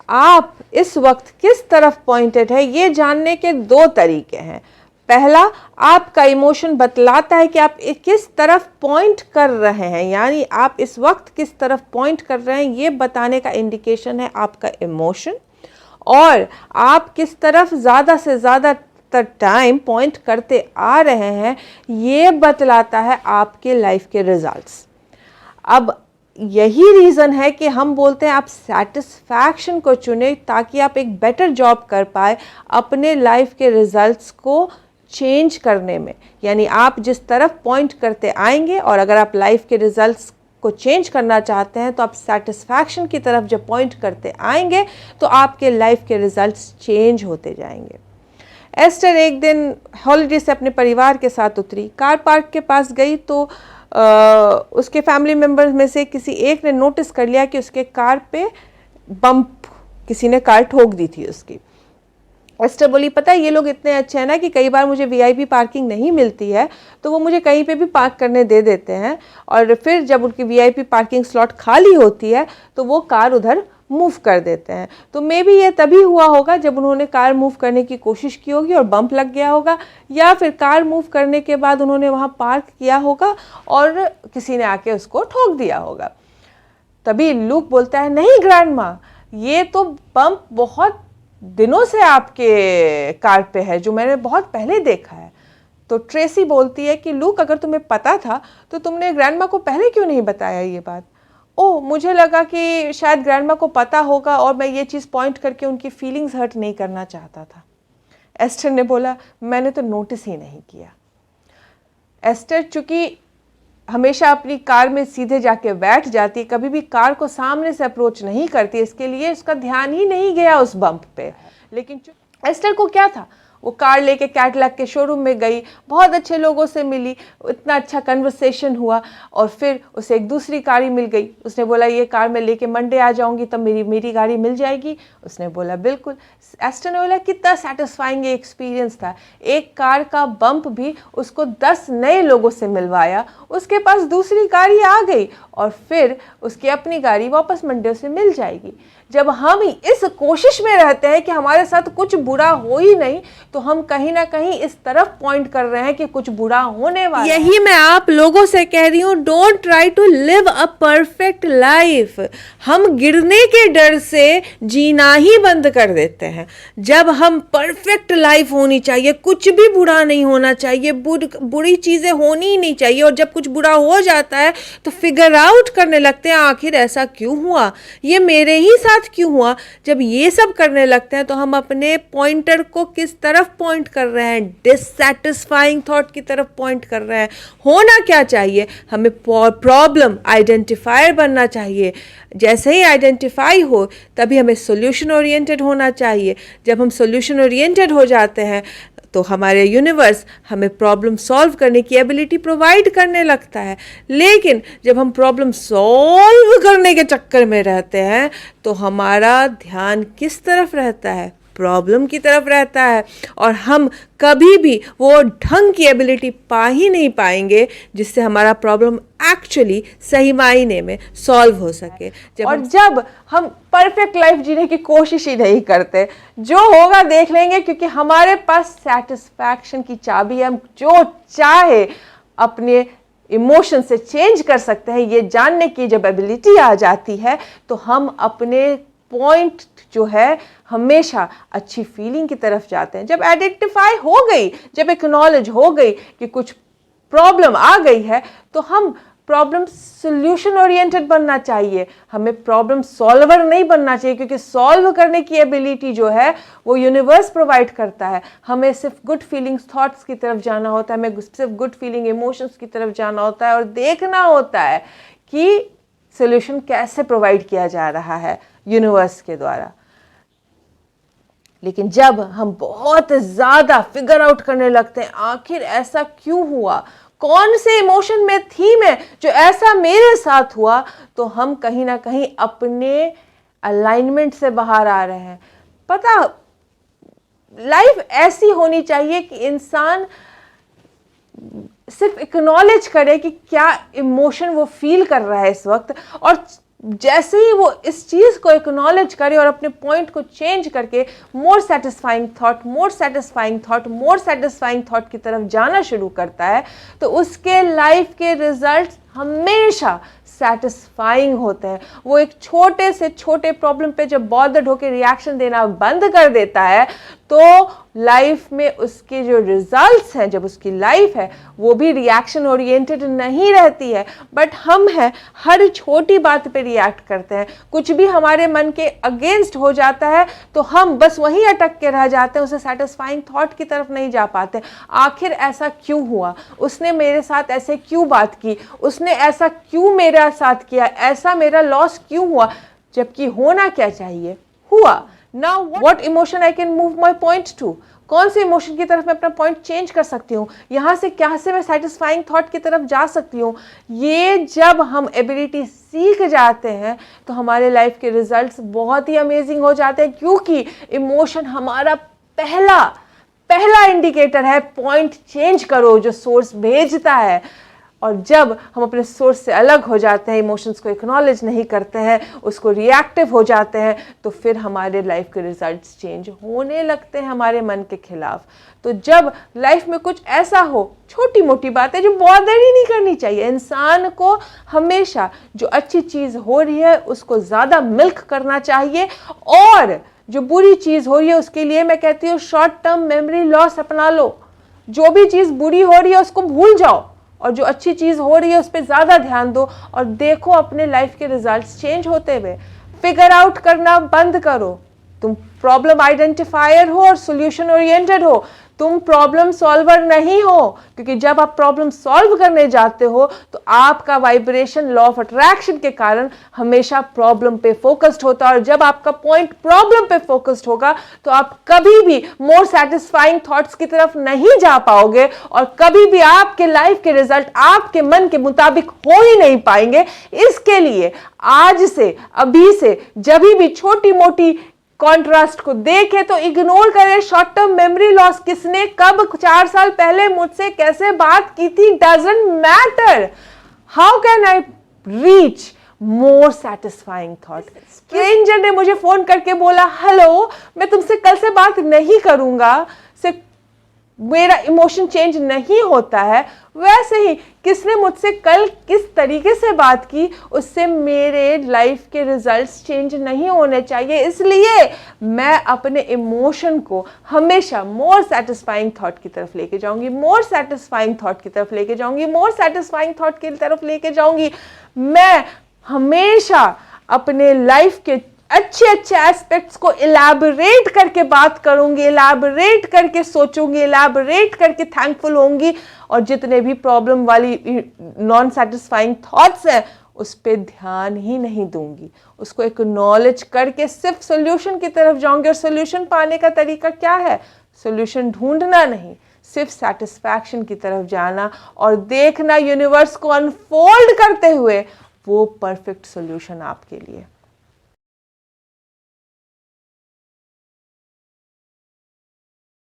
आप इस वक्त किस तरफ पॉइंटेड है, ये जानने के दो तरीके हैं। पहला, आपका इमोशन बतलाता है कि आप किस तरफ पॉइंट कर रहे हैं, यानी आप इस वक्त किस तरफ पॉइंट कर रहे हैं, ये बताने का इंडिकेशन है आपका इमोशन। और आप किस तरफ ज़्यादा से ज़्यादा टाइम पॉइंट करते आ रहे हैं, ये बतलाता है आपके लाइफ के रिजल्ट्स। अब यही रीज़न है कि हम बोलते हैं आप सेटिस्फैक्शन को चुने ताकि आप एक बेटर जॉब कर पाए अपने लाइफ के रिजल्ट्स को चेंज करने में। यानी आप जिस तरफ पॉइंट करते आएंगे और अगर आप लाइफ के रिजल्ट्स को चेंज करना चाहते हैं तो आप सेटिस्फैक्शन की तरफ जब पॉइंट करते आएंगे तो आपके लाइफ के रिजल्ट्स चेंज होते जाएंगे। एस्टर एक दिन हॉलिडे से अपने परिवार के साथ उतरी, कार पार्क के पास गई तो उसके फैमिली मेम्बर्स में से किसी एक ने नोटिस कर लिया कि उसके कार पे बम्प, किसी ने कार ठोक दी थी उसकी। एस्टर बोली, पता है ये लोग इतने अच्छे हैं ना कि कई बार मुझे वीआईपी पार्किंग नहीं मिलती है तो वो मुझे कहीं पे भी पार्क करने दे देते हैं, और फिर जब उनकी वीआईपी पार्किंग स्लॉट खाली होती है तो वो कार उधर मूव कर देते हैं। तो मे बी ये तभी हुआ होगा जब उन्होंने कार मूव करने की कोशिश की होगी और बम्प लग गया होगा, या फिर कार मूव करने के बाद उन्होंने वहाँ पार्क किया होगा और किसी ने आके उसको ठोक दिया होगा। तभी लूक बोलता है, नहीं ग्रैंडमा, ये तो बम्प बहुत दिनों से आपके कार पे है, जो मैंने बहुत पहले देखा है। तो ट्रेसी बोलती है कि लूक, अगर तुम्हें पता था तो तुमने ग्रैंडमा को पहले क्यों नहीं बताया ये बात? ओह, मुझे लगा कि शायद ग्रैंडमा को पता होगा और मैं ये चीज़ पॉइंट करके उनकी फीलिंग्स हर्ट नहीं करना चाहता था। एस्टर ने बोला, मैंने तो नोटिस ही नहीं किया। एस्टर चूँकि हमेशा अपनी कार में सीधे जाके बैठ जाती, कभी भी कार को सामने से अप्रोच नहीं करती, इसके लिए उसका ध्यान ही नहीं गया उस बम्प पे। लेकिन एस्टर को क्या था, वो कार लेके कैटलैक के शोरूम में गई, बहुत अच्छे लोगों से मिली, इतना अच्छा कन्वर्सेशन हुआ और फिर उसे एक दूसरी कार मिल गई। उसने बोला, ये कार मैं लेके मंडे आ जाऊंगी तब मेरी गाड़ी मिल जाएगी। उसने बोला बिल्कुल। एस्टर ने बोला, कितना सेटिस्फाइंग एक्सपीरियंस था। एक कार का बम्प भी उसको 10 नए लोगों से मिलवाया, उसके पास दूसरी गाड़ी आ गई और फिर उसकी अपनी गाड़ी वापस मंडे से मिल जाएगी। जब हम इस कोशिश में रहते हैं कि हमारे साथ कुछ बुरा हो ही नहीं, तो हम कहीं ना कहीं इस तरफ पॉइंट कर रहे हैं कि कुछ बुरा होने वाला है। यही मैं आप लोगों से कह रही हूँ, don't try to live a perfect life. हम गिरने के डर से जीना ही बंद कर देते हैं। जब हम परफेक्ट लाइफ होनी चाहिए, कुछ भी बुरा नहीं होना चाहिए, बुरी चीज़ें होनी ही नहीं चाहिए, और जब कुछ बुरा हो जाता है तो फिगर आउट करने लगते हैं, आखिर ऐसा क्यों हुआ, ये मेरे ही साथ क्यों हुआ। जब ये सब करने लगते हैं तो हम अपने पॉइंटर को किस तरफ पॉइंट कर रहे हैं, डिससैटिस्फाइंग थॉट की तरफ पॉइंट कर रहे हैं। होना क्या चाहिए, हमें प्रॉब्लम आइडेंटिफायर बनना चाहिए। जैसे ही आइडेंटिफाई हो तभी हमें सॉल्यूशन ओरिएंटेड होना चाहिए। जब हम सॉल्यूशन ओरिएंटेड हो जाते हैं तो हमारे यूनिवर्स हमें प्रॉब्लम सॉल्व करने की एबिलिटी प्रोवाइड करने लगता है। लेकिन जब हम प्रॉब्लम सॉल्व करने के चक्कर में रहते हैं तो हमारा ध्यान किस तरफ रहता है, प्रॉब्लम की तरफ रहता है, और हम कभी भी वो ढंग की एबिलिटी पा ही नहीं पाएंगे जिससे हमारा प्रॉब्लम एक्चुअली सही मायने में सॉल्व हो सके। जब हम परफेक्ट लाइफ जीने की कोशिश ही नहीं करते, जो होगा देख लेंगे, क्योंकि हमारे पास सेटिस्फैक्शन की चाबी है। हम जो चाहे अपने इमोशन से चेंज कर सकते हैं, ये जानने की जब एबिलिटी आ जाती है तो हम अपने पॉइंट जो है हमेशा अच्छी फीलिंग की तरफ जाते हैं। जब आइडेंटिफाई हो गई, जब एक्नॉलेज हो गई कि कुछ प्रॉब्लम आ गई है, तो हम प्रॉब्लम सॉल्यूशन ओरिएंटेड बनना चाहिए। हमें प्रॉब्लम सॉल्वर नहीं बनना चाहिए, क्योंकि सॉल्व करने की एबिलिटी जो है वो यूनिवर्स प्रोवाइड करता है। हमें सिर्फ गुड फीलिंग्स थॉट्स की तरफ जाना होता है, हमें सिर्फ गुड फीलिंग इमोशंस की तरफ जाना होता है और देखना होता है कि सॉल्यूशन कैसे प्रोवाइड किया जा रहा है यूनिवर्स के द्वारा। लेकिन जब हम बहुत ज़्यादा फिगर आउट करने लगते हैं, आखिर ऐसा क्यों हुआ, कौन से इमोशन में थी मैं जो ऐसा मेरे साथ हुआ, तो हम कहीं ना कहीं अपने अलाइनमेंट से बाहर आ रहे हैं। पता, लाइफ ऐसी होनी चाहिए कि इंसान सिर्फ एक्नॉलेज करे कि क्या इमोशन वो फील कर रहा है इस वक्त, और जैसे ही वो इस चीज़ को एक्नॉलेज करे और अपने पॉइंट को चेंज करके मोर सेटिस्फाइंग थॉट, मोर सेटिस्फाइंग थॉट, मोर सेटिस्फाइंग थॉट की तरफ जाना शुरू करता है, तो उसके लाइफ के रिजल्ट्स हमेशा सेटिस्फाइंग होते हैं। वो एक छोटे से छोटे प्रॉब्लम पे जब बॉदर्ड होकर रिएक्शन देना बंद कर देता है, तो लाइफ में उसके जो रिजल्ट्स हैं, जब उसकी लाइफ है वो भी रिएक्शन ओरिएंटेड नहीं रहती है, बट हम हैं हर छोटी बात पे रिएक्ट करते हैं। कुछ भी हमारे मन के अगेंस्ट हो जाता है तो हम बस वहीं अटक के रह जाते हैं, उसे सेटिस्फाइंग थॉट की तरफ नहीं जा पाते। आखिर ऐसा क्यों हुआ, उसने मेरे साथ ऐसे क्यों बात की, उसने ऐसा क्यों मेरे साथ किया, ऐसा मेरा लॉस क्यों हुआ, जबकि होना क्या चाहिए हुआ। Now what emotion I can move my point to? कौन से इमोशन की तरफ मैं अपना पॉइंट चेंज कर सकती हूँ, यहाँ से क्या से मैं सेटिस्फाइंग थॉट की तरफ जा सकती हूँ। ये जब हम एबिलिटी सीख जाते हैं तो हमारे लाइफ के रिजल्ट्स बहुत ही अमेजिंग हो जाते हैं, क्योंकि इमोशन हमारा पहला इंडिकेटर है, पॉइंट चेंज करो, जो सोर्स भेजता है। और जब हम अपने सोर्स से अलग हो जाते हैं, इमोशंस को एक्नॉलेज नहीं करते हैं, उसको रिएक्टिव हो जाते हैं, तो फिर हमारे लाइफ के रिजल्ट्स चेंज होने लगते हैं हमारे मन के खिलाफ। तो जब लाइफ में कुछ ऐसा हो, छोटी मोटी बातें जो बॉदर ही नहीं करनी चाहिए, इंसान को हमेशा जो अच्छी चीज़ हो रही है उसको ज़्यादा मिल्क करना चाहिए, और जो बुरी चीज़ हो रही है उसके लिए मैं कहती हूँ शॉर्ट टर्म मेमोरी लॉस अपना लो। जो भी चीज़ बुरी हो रही है उसको भूल जाओ, और जो अच्छी चीज़ हो रही है उस पर ज़्यादा ध्यान दो, और देखो अपने लाइफ के रिजल्ट्स चेंज होते हुए। फिगर आउट करना बंद करो। तुम प्रॉब्लम आइडेंटिफायर हो और सॉल्यूशन ओरिएंटेड हो, तुम प्रॉब्लम सॉल्वर नहीं हो, क्योंकि जब आप प्रॉब्लम सॉल्व करने जाते हो तो आपका वाइब्रेशन लॉ ऑफ अट्रैक्शन के कारण हमेशा प्रॉब्लम पे फोकस्ड होता है, और जब आपका पॉइंट प्रॉब्लम पे फोकस्ड होगा तो आप कभी भी मोर सेटिस्फाइंग थॉट्स की तरफ नहीं जा पाओगे, और कभी भी आपके लाइफ के रिजल्ट आपके मन के मुताबिक हो ही नहीं पाएंगे। इसके लिए आज से, अभी से, जब भी छोटी मोटी कॉन्ट्रास्ट को देखे तो इग्नोर करें। शॉर्ट टर्म मेमोरी लॉस, किसने कब 4 साल पहले मुझसे कैसे बात की थी, doesn't matter. How can I reach more satisfying thought. Stranger ने मुझे फोन करके बोला, हेलो मैं तुमसे कल से बात नहीं करूंगा, से मेरा इमोशन चेंज नहीं होता है। वैसे ही किसने मुझसे कल किस तरीके से बात की, उससे मेरे लाइफ के रिजल्ट्स चेंज नहीं होने चाहिए। इसलिए मैं अपने इमोशन को हमेशा मोर सेटिस्फाइंग थॉट की तरफ लेके जाऊंगी, मोर सेटिस्फाइंग थॉट की तरफ लेके जाऊंगी, मोर सेटिस्फाइंग थॉट की तरफ लेके जाऊंगी। मैं हमेशा अपने लाइफ के अच्छे एस्पेक्ट्स को इलैबोरेट करके बात करूंगी, इलैबोरेट करके सोचूंगी, इलैबोरेट करके थैंकफुल होंगी, और जितने भी प्रॉब्लम वाली नॉन सेटिस्फाइंग थॉट्स हैं उस पर ध्यान ही नहीं दूंगी, उसको एक्नॉलेज करके सिर्फ सोल्यूशन की तरफ जाऊंगी। और सोल्यूशन पाने का तरीका क्या है? सोल्यूशन ढूंढना नहीं, सिर्फ सेटिस्फैक्शन की तरफ जाना और देखना यूनिवर्स को अनफोल्ड करते हुए वो परफेक्ट सोल्यूशन आपके लिए।